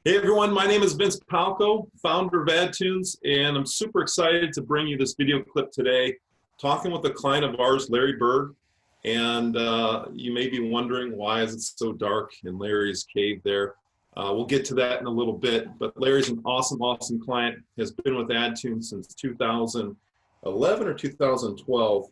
Hey everyone, my name is Vince Palco, founder of AdToons, and I'm super excited to bring you this video clip today, talking with a client of ours, Larry Berg. And you may be wondering, why is it so dark in Larry's cave there? We'll get to that in a little bit, but Larry's an awesome client, has been with AdToons since 2011 or 2012,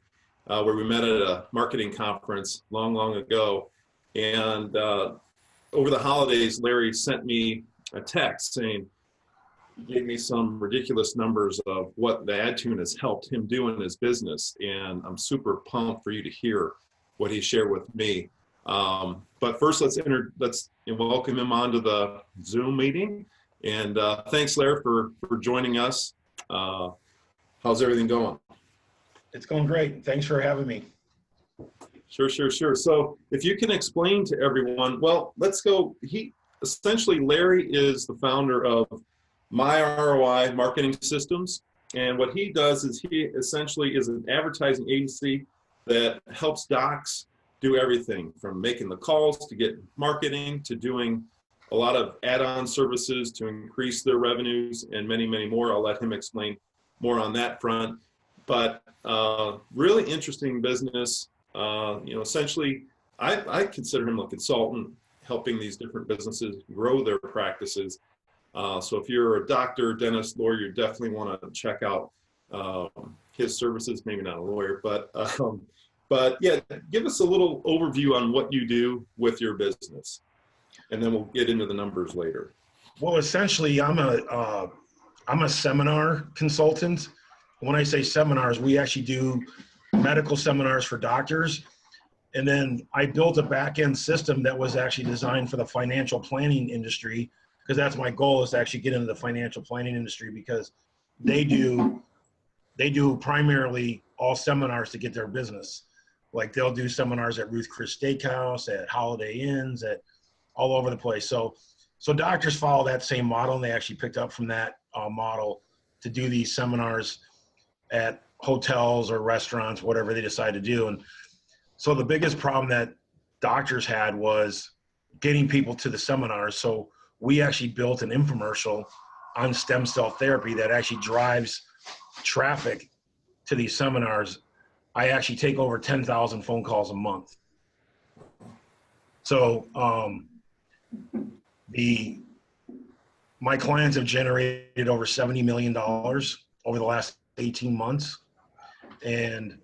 where we met at a marketing conference long ago. And over the holidays, Larry sent me a text saying, gave me some ridiculous numbers of what the AdToon has helped him do in his business. And I'm super pumped for you to hear what he shared with me. But first, let's welcome him onto the Zoom meeting. And thanks, Larry, for joining us. How's everything going? It's going great. Thanks for having me. Sure. So if you can explain to everyone, well, let's go. Essentially, Larry is the founder of My ROI Marketing Systems. And what he does is he essentially is an advertising agency that helps docs do everything from making the calls to get marketing to doing a lot of add-on services to increase their revenues and many more. I'll let him explain more on that front. But really interesting business. Essentially, I consider him a consultant, helping these different businesses grow their practices. So if you're a doctor, dentist, lawyer, you definitely want to check out his services. Maybe not a lawyer, but yeah, give us a little overview on what you do with your business, and then we'll get into the numbers later. Well, essentially, I'm a seminar consultant. When I say seminars, we actually do medical seminars for doctors. And then I built a back-end system that was actually designed for the financial planning industry, because that's my goal, is to actually get into the financial planning industry, because they do primarily all seminars to get their business. Like they'll do seminars at Ruth Chris Steakhouse, at Holiday Inns, at all over the place. So doctors follow that same model, and they actually picked up from that model to do these seminars at hotels or restaurants, whatever they decide to do. And so the biggest problem that doctors had was getting people to the seminars. So we actually built an infomercial on stem cell therapy that actually drives traffic to these seminars. I actually take over 10,000 phone calls a month. So my clients have generated over $70 million over the last 18 months. And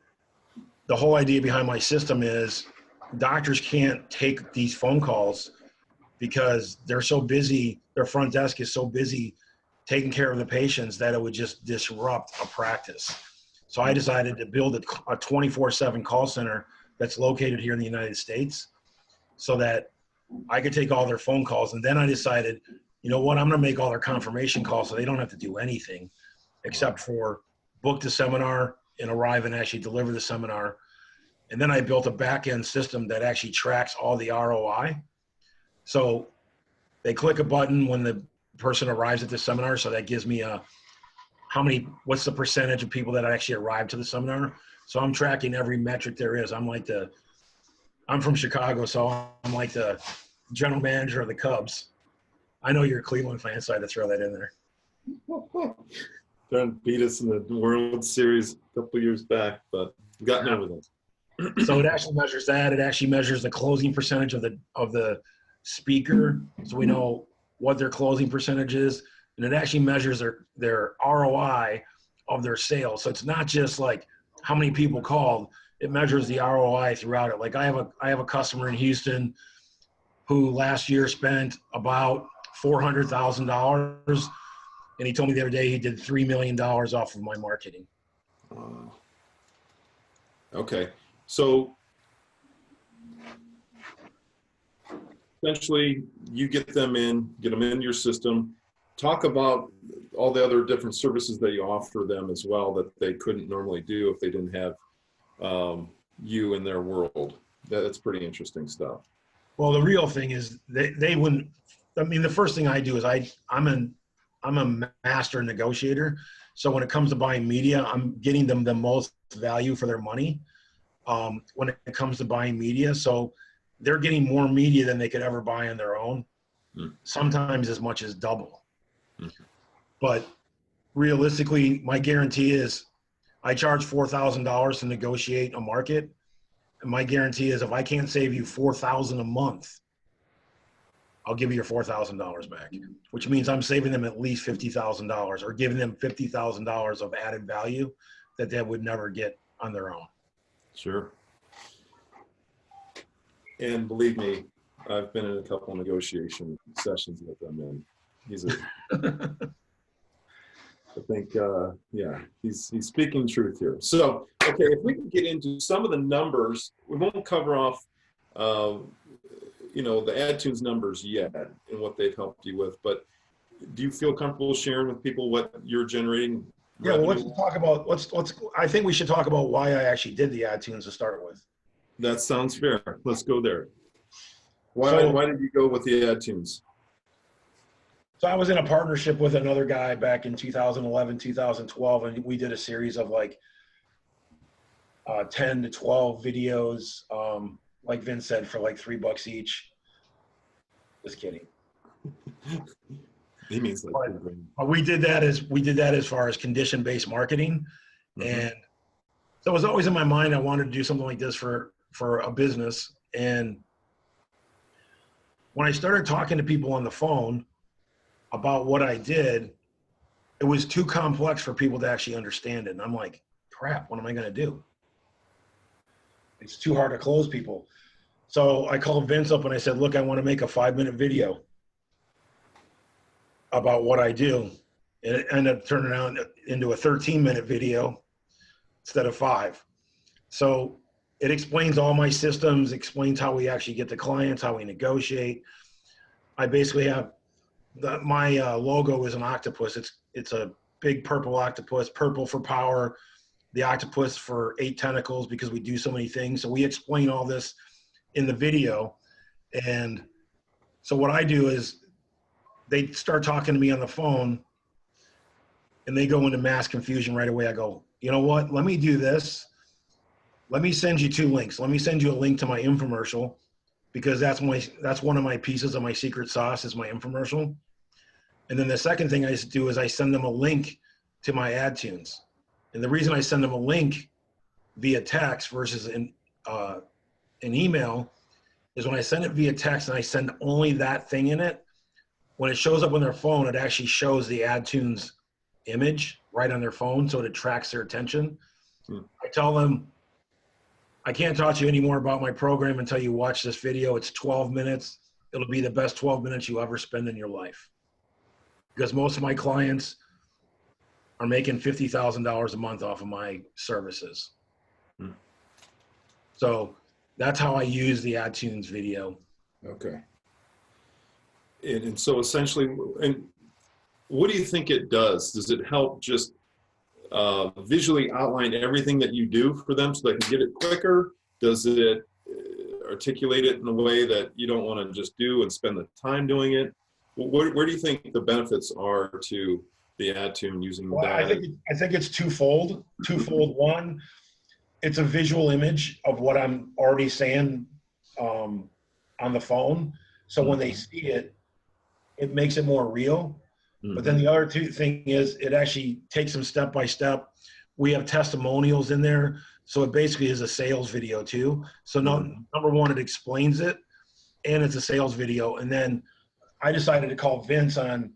the whole idea behind my system is doctors can't take these phone calls because they're so busy. Their front desk is so busy taking care of the patients that it would just disrupt a practice. So I decided to build a 24/7 call center that's located here in the United States so that I could take all their phone calls. And then I decided, you know what, I'm going to make all their confirmation calls so they don't have to do anything except for book the seminar and arrive and actually deliver the seminar. And then I built a back-end system that actually tracks all the ROI. So they click a button when the person arrives at the seminar. So that gives me what's the percentage of people that actually arrive to the seminar. So I'm tracking every metric there is. I'm from Chicago, so I'm like the general manager of the Cubs. I know you're a Cleveland fan, so I had to throw that in there. Trying to beat us in the World Series a couple years back, but we've gotten everything. So it actually measures that. It actually measures the closing percentage of the speaker, so we know what their closing percentage is, and it actually measures their ROI of their sales. So it's not just like how many people called; it measures the ROI throughout it. Like I have a customer in Houston who last year spent about $400,000. And he told me the other day he did $3 million off of my marketing. Okay. So essentially you get them in your system. Talk about all the other different services that you offer them as well that they couldn't normally do if they didn't have you in their world. That's pretty interesting stuff. Well, the real thing is they wouldn't. I mean, the first thing I do is I'm a master negotiator. So when it comes to buying media, I'm getting them the most value for their money when it comes to buying media. So they're getting more media than they could ever buy on their own. sometimes as much as double. Mm. But realistically, my guarantee is I charge $4,000 to negotiate a market. And my guarantee is if I can't save you $4,000 a month, I'll give you your $4,000 back, which means I'm saving them at least $50,000 or giving them $50,000 of added value that they would never get on their own. Sure. And believe me, I've been in a couple of negotiation sessions with him, and he's I think, yeah, he's speaking truth here. So, okay, if we can get into some of the numbers, we won't cover off, you know, the AdToons numbers yet and what they've helped you with, but do you feel comfortable sharing with people what you're generating? Yeah, well, let's talk about, I think we should talk about why I actually did the AdToons to start with. That sounds fair. Let's go there. Why did you go with the AdToons? So I was in a partnership with another guy back in 2011, 2012, and we did a series of like 10 to 12 videos, like Vince said, for like $3 each. Just kidding. He means like, but we did that as far as condition-based marketing. Mm-hmm. And so it was always in my mind, I wanted to do something like this for a business. And when I started talking to people on the phone about what I did, it was too complex for people to actually understand it. And I'm like, crap, what am I going to do? It's too hard to close people. So I called Vince up and I said, look, I want to make a 5-minute video about what I do. And it ended up turning out into a 13-minute video instead of 5. So it explains all my systems, explains how we actually get the clients, how we negotiate. I basically have my logo is an octopus. It's a big purple octopus, purple for power, the octopus for 8 tentacles because we do so many things. So we explain all this in the video. And so what I do is they start talking to me on the phone and they go into mass confusion right away. I go, you know what? Let me do this. Let me send you 2 links. Let me send you a link to my infomercial because that's one of my pieces of my secret sauce is my infomercial. And then the second thing I do is I send them a link to my AdToons. And the reason I send them a link via text versus an email is when I send it via text and I send only that thing in it, when it shows up on their phone, it actually shows the AdToons image right on their phone, so it attracts their attention. I tell them, I can't talk to you anymore about my program until you watch this video. It's 12 minutes. It'll be the best 12 minutes you ever spend in your life. Because most of my clients are making $50,000 a month off of my services. So that's how I use the AdToons video. Okay. And so essentially, and what do you think it does? Does it help just visually outline everything that you do for them so they can get it quicker? Does it articulate it in a way that you don't want to just do and spend the time doing it? Where do you think the benefits are to the AdToon using that? I think it's twofold. One, it's a visual image of what I'm already saying on the phone. So when they see it, it makes it more real. But then the other thing is it actually takes them step by step. We have testimonials in there. So it basically is a sales video too. So number one, it explains it and it's a sales video. And then I decided to call Vince on,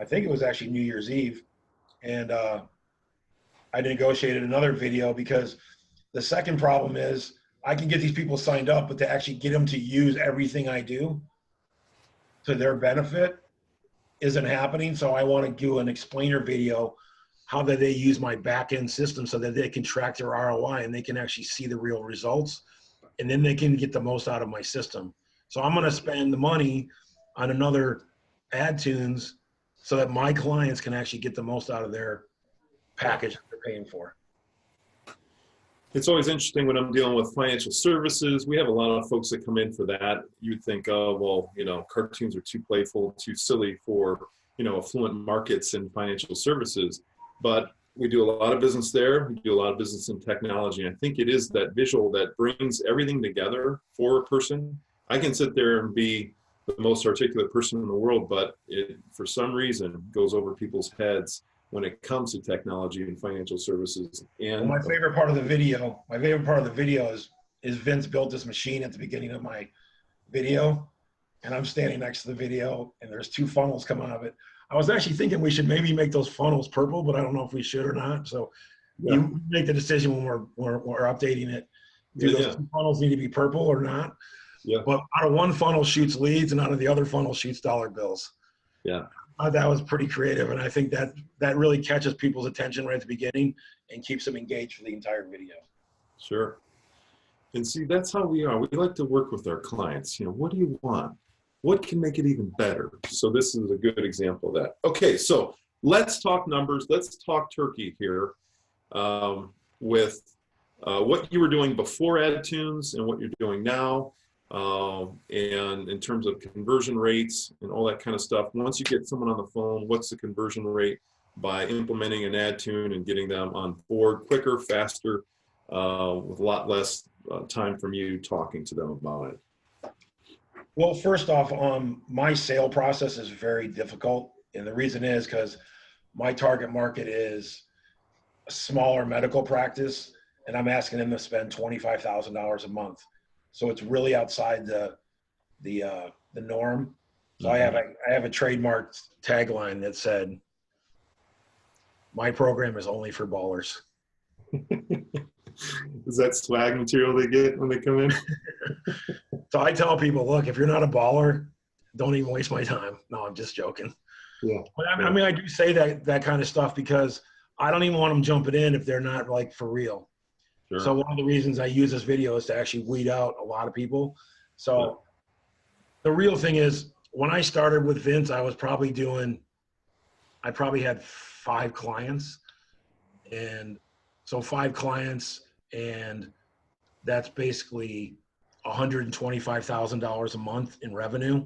I think it was actually New Year's Eve. And I negotiated another video because the second problem is I can get these people signed up, but to actually get them to use everything I do to their benefit isn't happening. So I want to do an explainer video, how that they use my back-end system so that they can track their ROI and they can actually see the real results. And then they can get the most out of my system. So I'm going to spend the money on another AdToons so that my clients can actually get the most out of their package that they're paying for. It's always interesting when I'm dealing with financial services. We have a lot of folks that come in for that. You'd think, oh, well, you know, cartoons are too playful, too silly for, you know, affluent markets and financial services. But we do a lot of business there. We do a lot of business in technology. And I think it is that visual that brings everything together for a person. I can sit there and be the most articulate person in the world, but it, for some reason, goes over people's heads when it comes to technology and financial services. And Well, my favorite part of the video is Vince built this machine at the beginning of my video, and I'm standing next to the video, and there's two funnels coming out of it. I was actually thinking we should maybe make those funnels purple, but I don't know if we should or not. So yeah, you make the decision when we're updating it. Do those two funnels need to be purple or not? Yeah. But out of one funnel shoots leads, and out of the other funnel shoots dollar bills. Yeah. That was pretty creative, and I think that really catches people's attention right at the beginning and keeps them engaged for the entire video. Sure. And see, that's how we are. We like to work with our clients. You know, what do you want? What can make it even better? So this is a good example of that. Okay, so let's talk numbers. Let's talk turkey here with what you were doing before AdToons and what you're doing now. And in terms of conversion rates and all that kind of stuff. Once you get someone on the phone, what's the conversion rate by implementing an AdToon and getting them on board quicker, faster, with a lot less time from you talking to them about it? Well, first off, my sale process is very difficult. And the reason is because my target market is a smaller medical practice, and I'm asking them to spend $25,000 a month. So it's really outside the norm. So I have a trademarked tagline that said, "My program is only for ballers." Is that swag material they get when they come in? So I tell people, look, if you're not a baller, don't even waste my time. No, I'm just joking. Yeah. But I mean, I do say that kind of stuff because I don't even want them jumping in if they're not like for real. Sure. So one of the reasons I use this video is to actually weed out a lot of people. So the real thing is, when I started with Vince, I probably had 5 clients. And so 5 clients, and that's basically $125,000 a month in revenue.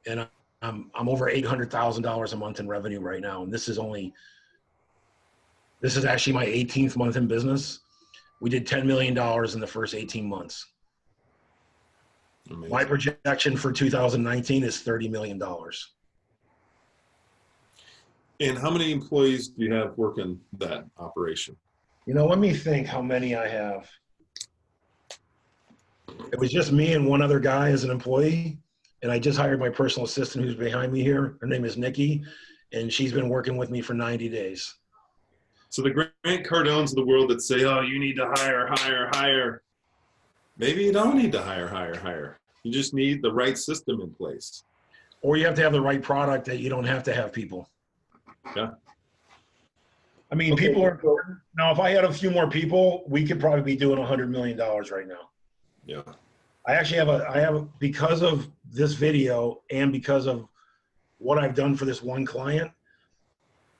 And I'm over $800,000 a month in revenue right now. And this is actually my 18th month in business. We did $10 million in the first 18 months. Amazing. My projection for 2019 is $30 million. And how many employees do you have working that operation? You know, let me think how many I have. It was just me and one other guy as an employee. And I just hired my personal assistant who's behind me here. Her name is Nikki, and she's been working with me for 90 days. So the Grant Cardones of the world that say, oh, you need to hire. Maybe you don't need to hire. You just need the right system in place. Or you have to have the right product that you don't have to have people. Yeah. I mean, okay. People are important. Now, if I had a few more people, we could probably be doing $100 million right now. Yeah. I actually because of this video and because of what I've done for this one client,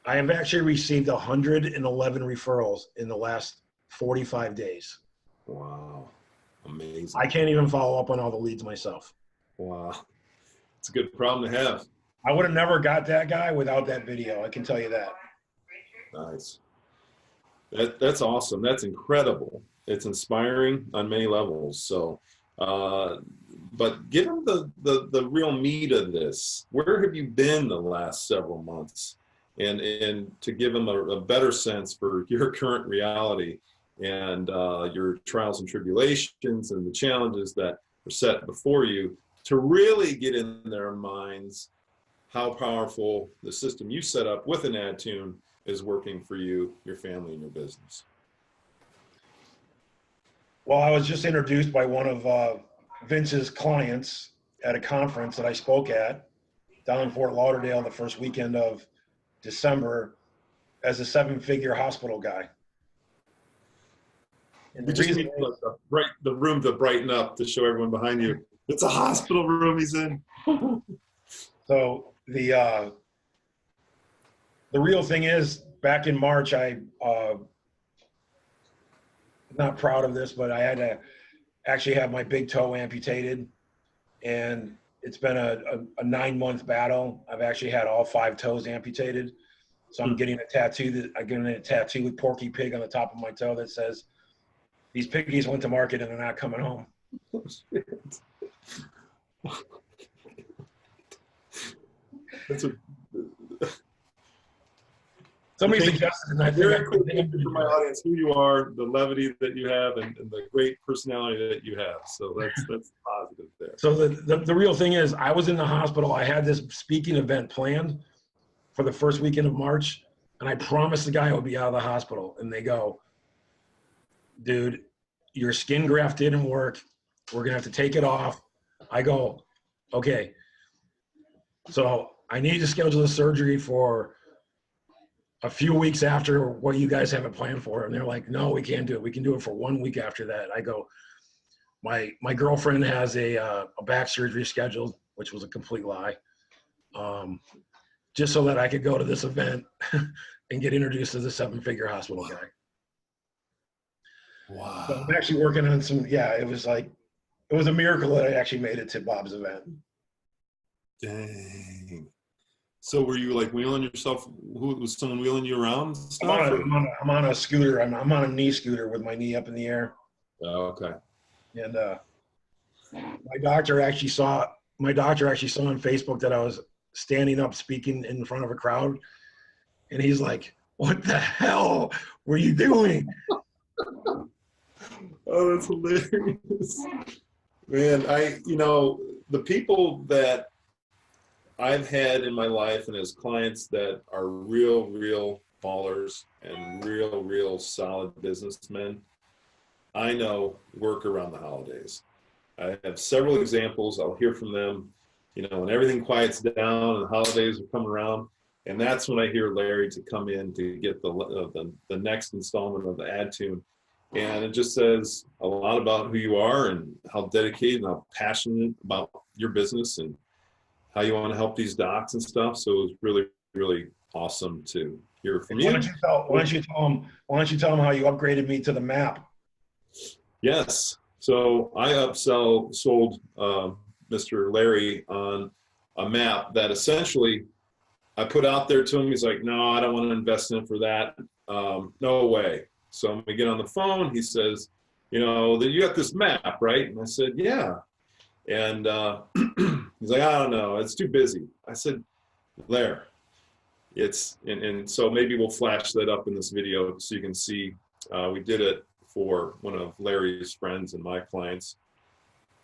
I have actually received 111 referrals in the last 45 days. Wow. Amazing. I can't even follow up on all the leads myself. Wow. It's a good problem to have. I would have never got that guy without that video. I can tell you that. Nice. That's awesome. That's incredible. It's inspiring on many levels. So, but given the real meat of this, where have you been the last several months? And to give them a better sense for your current reality and your trials and tribulations and the challenges that are set before you, to really get in their minds how powerful the system you set up with an AdToon is working for you, your family, and your business. Well, I was just introduced by one of Vince's clients at a conference that I spoke at down in Fort Lauderdale the first weekend of December as a 7-figure hospital guy. And the reason need the room to brighten up to show everyone behind you. It's a hospital room he's in. So the real thing is, back in March, not proud of this, but I had to actually have my big toe amputated, and it's been a 9-month battle. I've actually had all 5 toes amputated. So I'm getting a tattoo with Porky Pig on the top of my toe that says, "These piggies went to market and they're not coming home." That's a Somebody suggested, and I think very quick for my audience who you are, the levity that you have, and the great personality that you have. So that's positive there. So the real thing is, I was in the hospital. I had this speaking event planned for the first weekend of March, and I promised the guy I would be out of the hospital. And they go, dude, your skin graft didn't work. We're gonna have to take it off. I go, okay. So I need to schedule the surgery for a few weeks after what you guys have it planned for. And they're like, no, we can't do it. We can do it for 1 week after that. I go, my girlfriend has a back surgery scheduled, which was a complete lie. Just so that I could go to this event and get introduced to the 7-figure hospital guy. Wow. So I'm actually working on some, it was a miracle that I actually made it to Bob's event. Dang. So were you like wheeling yourself? Who was someone wheeling you around? I'm on a scooter. I'm on a knee scooter with my knee up in the air. Oh, okay. And my doctor actually saw on Facebook that I was standing up speaking in front of a crowd, and he's like, "What the hell were you doing?" Oh, that's hilarious, man. The people that I've had in my life and as clients that are real ballers and real solid businessmen, I know work around the holidays. I have several examples. I'll hear from them, when everything quiets down and the holidays are coming around. And that's when I hear Larry to come in to get the next installment of the AdToon. And it just says a lot about who you are and how dedicated and how passionate about your business and how you want to help these docs and stuff. So it was really awesome to hear from you. Why don't you tell them how you upgraded me to the map? Yes. So I sold Mr. Larry on a map that essentially I put out there to him. He's like, no, I don't want to invest in it for that. No way. So we get on the phone. He says, that you got this map, right? And I said, yeah. And he's like, I don't know, it's too busy. I said, Larry, and so maybe we'll flash that up in this video so you can see. We did it for one of Larry's friends and my clients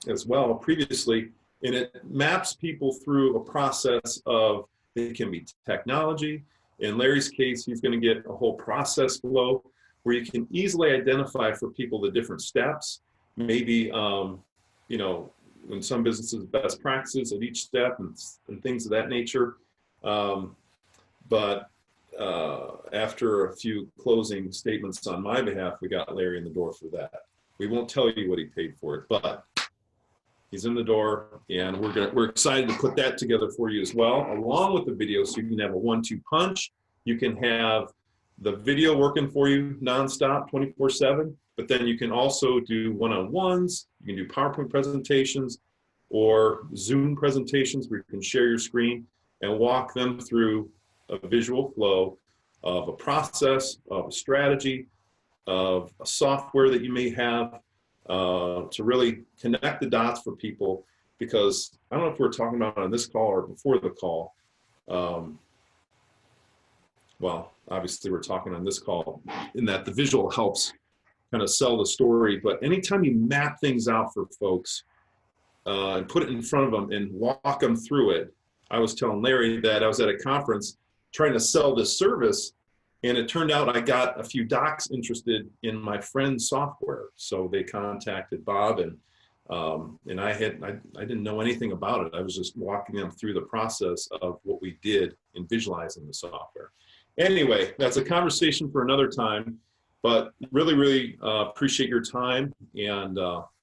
as well previously, and it maps people through a process of, it can be technology. In Larry's case, he's going to get a whole process flow where you can easily identify for people the different steps, maybe in some businesses, best practices at each step and things of that nature. But after a few closing statements on my behalf, we got Larry in the door for that. We won't tell you what he paid for it, but he's in the door, and we're excited to put that together for you as well, along with the video, so you can have a 1-2 punch. You can have the video working for you nonstop, 24/7. But then you can also do one-on-ones, you can do PowerPoint presentations or Zoom presentations where you can share your screen and walk them through a visual flow of a process, of a strategy, of a software that you may have to really connect the dots for people. Because I don't know if we're talking about it on this call or before the call. Well, obviously we're talking on this call in that the visual helps kind of sell the story, but anytime you map things out for folks and put it in front of them and walk them through it. I was telling Larry that I was at a conference trying to sell this service, and it turned out I got a few docs interested in my friend's software. So they contacted Bob, and I didn't know anything about it. I was just walking them through the process of what we did in visualizing the software. Anyway, that's a conversation for another time. But really appreciate your time and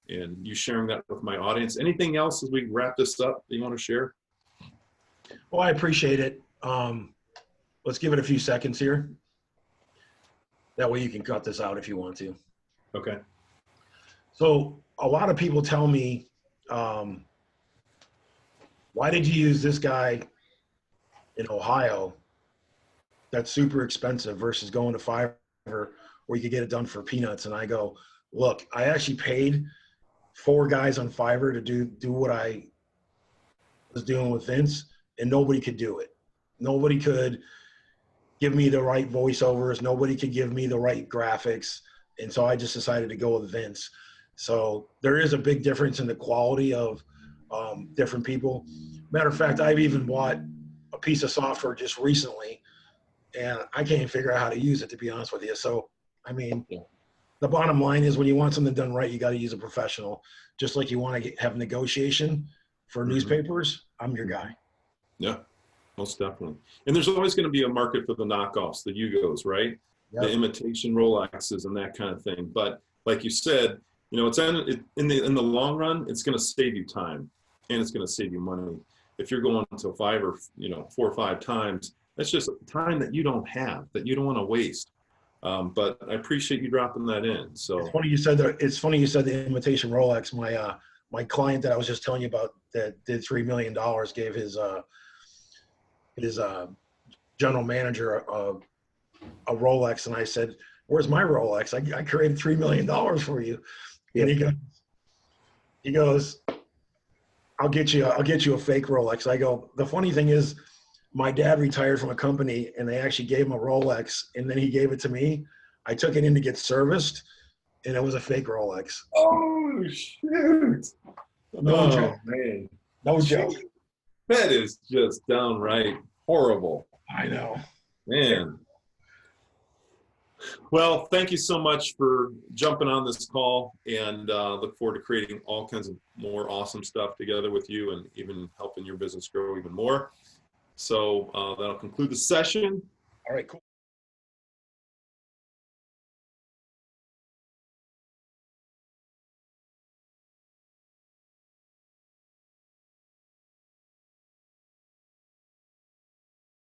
you sharing that with my audience. Anything else as we wrap this up that you want to share? Well, I appreciate it. Let's give it a few seconds here. That way you can cut this out if you want to. Okay. So a lot of people tell me, why did you use this guy in Ohio that's super expensive versus going to Fiverr where you could get it done for peanuts? And I go, look, I actually paid 4 guys on Fiverr to do what I was doing with Vince and nobody could do it. Nobody could give me the right voiceovers. Nobody could give me the right graphics. And so I just decided to go with Vince. So there is a big difference in the quality of different people. Matter of fact, I've even bought a piece of software just recently, and I can't figure out how to use it, to be honest with you. So, I mean, the bottom line is when you want something done right, you got to use a professional. Just like you want to have negotiation for newspapers, I'm your guy. Yeah, most definitely. And there's always going to be a market for the knockoffs, the Yugos, right? Yep. The imitation Rolexes and that kind of thing. But like you said, you know, in the long run, it's going to save you time and it's going to save you money. If you're going to 5 or 4 or 5 times, that's just time that you don't have, that you don't want to waste. But I appreciate you dropping that in. So it's funny you said that. It's funny you said the imitation Rolex. My client that I was just telling you about that did $3 million gave his general manager a Rolex, and I said, "Where's my Rolex? I created $3 million for you." And he goes, I'll get you a fake Rolex. I go, the funny thing is, my dad retired from a company and they actually gave him a Rolex, and then he gave it to me. I took it in to get serviced, and it was a fake Rolex. Oh, shoot. No joke. Man. No joke. That is just downright horrible. I know. Man. Well, thank you so much for jumping on this call, and look forward to creating all kinds of more awesome stuff together with you and even helping your business grow even more. So that'll conclude the session. All right, cool.